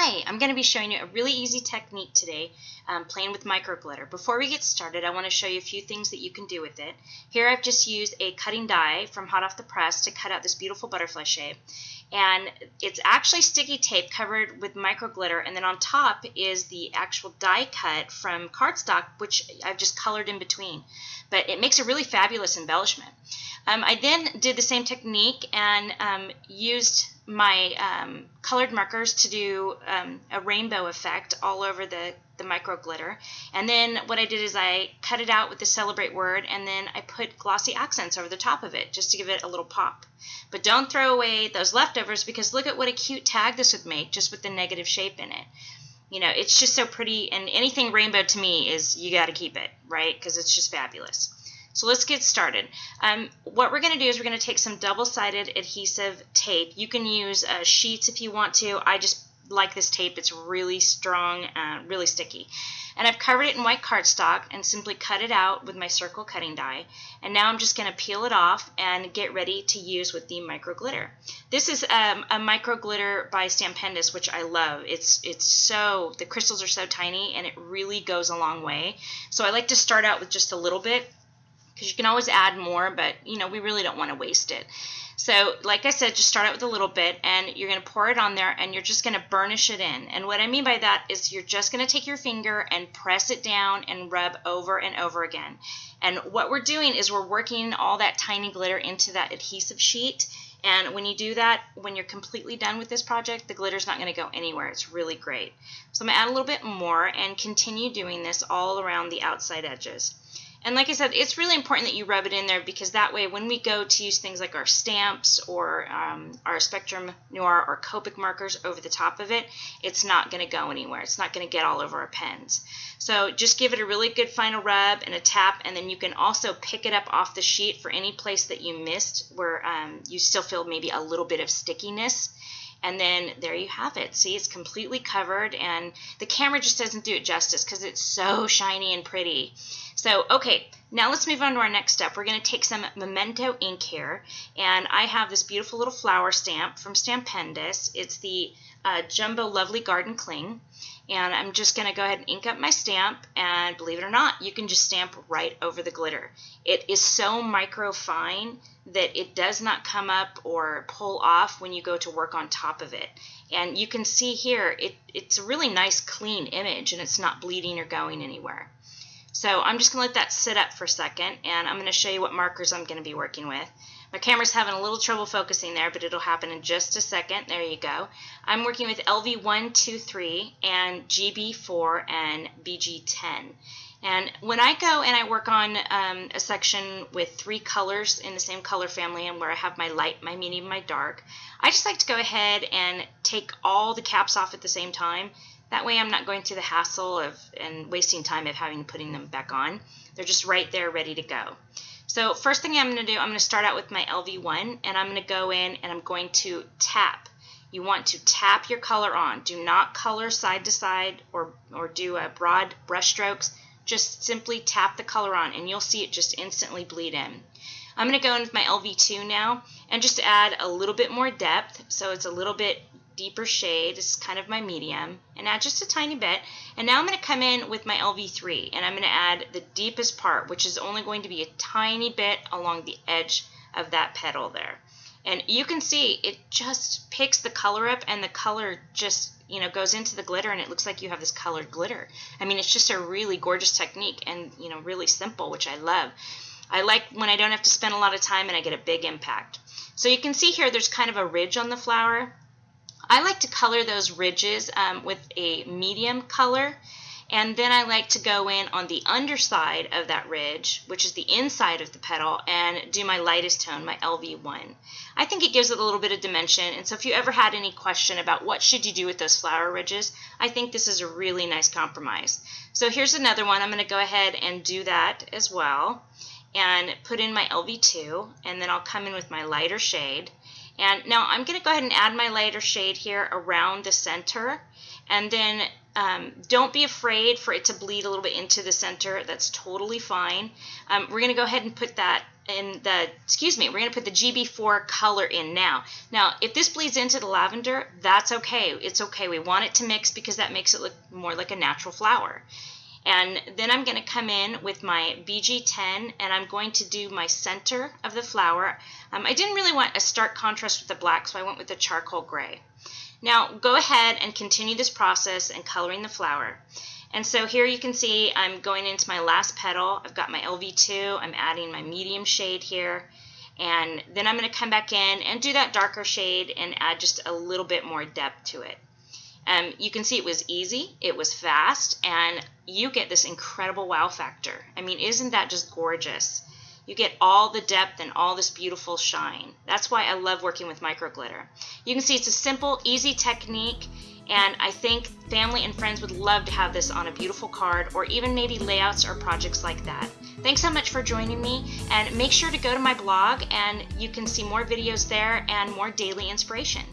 Hi, I'm going to be showing you a really easy technique today, playing with micro glitter. Before we get started, I want to show you a few things that you can do with it. Here I've just used a cutting die from hot off the press to cut out this beautiful butterfly shape. And it's actually sticky tape covered with micro glitter, and then on top is the actual die cut from cardstock, which I've just colored in between. But it makes a really fabulous embellishment. I then did the same technique and used my colored markers to do a rainbow effect all over the micro glitter. And then what I did is I cut it out with the celebrate word, and then I put glossy accents over the top of it just to give it a little pop. But don't throw away those leftovers, because look at what a cute tag this would make just with the negative shape in it. You know, it's just so pretty, and anything rainbow to me is you got to keep it, right? Because it's just fabulous. So let's get started. What we're going to do is we're going to take some double-sided adhesive tape. You can use sheets if you want to. I just like this tape. It's really strong, really sticky. And I've covered it in white cardstock and simply cut it out with my circle cutting die. And now I'm just going to peel it off and get ready to use with the micro glitter. This is a micro glitter by Stampendous, which I love. It's so, the crystals are so tiny and it really goes a long way. So I like to start out with just a little bit, because you can always add more, but you know, we really don't want to waste it. So like I said, just start out with a little bit, and you're going to pour it on there, and you're just going to burnish it in. And what I mean by that is you're just going to take your finger and press it down and rub over and over again. And what we're doing is we're working all that tiny glitter into that adhesive sheet. And when you do that, when you're completely done with this project, the glitter's not going to go anywhere. It's really great. So I'm going to add a little bit more and continue doing this all around the outside edges. And like I said, it's really important that you rub it in there, because that way when we go to use things like our stamps or our Spectrum Noir or Copic markers over the top of it, it's not going to go anywhere. It's not going to get all over our pens. So just give it a really good final rub and a tap, and then you can also pick it up off the sheet for any place that you missed where you still feel maybe a little bit of stickiness. And then there you have it. See, it's completely covered, and the camera just doesn't do it justice because it's so shiny and pretty. So, okay, now let's move on to our next step. We're going to take some Memento ink here, and I have this beautiful little flower stamp from Stampendous. It's the Jumbo Lovely Garden Cling, and I'm just going to go ahead and ink up my stamp, and believe it or not, you can just stamp right over the glitter. It is so micro fine that it does not come up or pull off when you go to work on top of it. And you can see here, it's a really nice clean image, and it's not bleeding or going anywhere. So I'm just going to let that sit up for a second, and I'm going to show you what markers I'm going to be working with. My camera's having a little trouble focusing there, but it'll happen in just a second. There you go. I'm working with LV123 and GB4 and BG10. And when I go and I work on a section with 3 colors in the same color family, and where I have my light, my medium, my dark, I just like to go ahead and take all the caps off at the same time. That way I'm not going through the hassle of and wasting time of putting them back on. They're just right there ready to go. So first thing I'm going to do, I'm going to start out with my LV1, and I'm going to go in and I'm going to tap. You want to tap your color on. Do not color side to side or do broad brush strokes. Just simply tap the color on, and you'll see it just instantly bleed in. I'm going to go in with my LV2 now and just add a little bit more depth, so it's a little bit deeper shade. This is kind of my medium, and add just a tiny bit. And now I'm going to come in with my LV3, and I'm going to add the deepest part, which is only going to be a tiny bit along the edge of that petal there. And you can see it just picks the color up, and the color just, you know, goes into the glitter, and it looks like you have this colored glitter. I mean, it's just a really gorgeous technique, and you know, really simple, which I love. I like when I don't have to spend a lot of time and I get a big impact. So you can see here there's kind of a ridge on the flower. I like to color those ridges with a medium color, and then I like to go in on the underside of that ridge, which is the inside of the petal, and do my lightest tone, my LV1. I think it gives it a little bit of dimension, and so if you ever had any question about what should you do with those flower ridges, I think this is a really nice compromise. So here's another one. I'm going to go ahead and do that as well, and put in my LV2, and then I'll come in with my lighter shade. And now I'm going to go ahead and add my lighter shade here around the center, and then don't be afraid for it to bleed a little bit into the center. That's totally fine. We're going to go ahead and put that we're going to put the GB4 color in now. Now, if this bleeds into the lavender, that's okay. It's okay. We want it to mix because that makes it look more like a natural flower. And then I'm going to come in with my BG10, and I'm going to do my center of the flower. I didn't really want a stark contrast with the black, so I went with the charcoal gray. Now, go ahead and continue this process and coloring the flower. And so here you can see I'm going into my last petal. I've got my LV2. I'm adding my medium shade here. And then I'm going to come back in and do that darker shade and add just a little bit more depth to it. You can see it was easy, it was fast, and you get this incredible wow factor. I mean, isn't that just gorgeous? You get all the depth and all this beautiful shine. That's why I love working with micro glitter. You can see it's a simple, easy technique, and I think family and friends would love to have this on a beautiful card, or even maybe layouts or projects like that. Thanks so much for joining me, and make sure to go to my blog and you can see more videos there and more daily inspiration.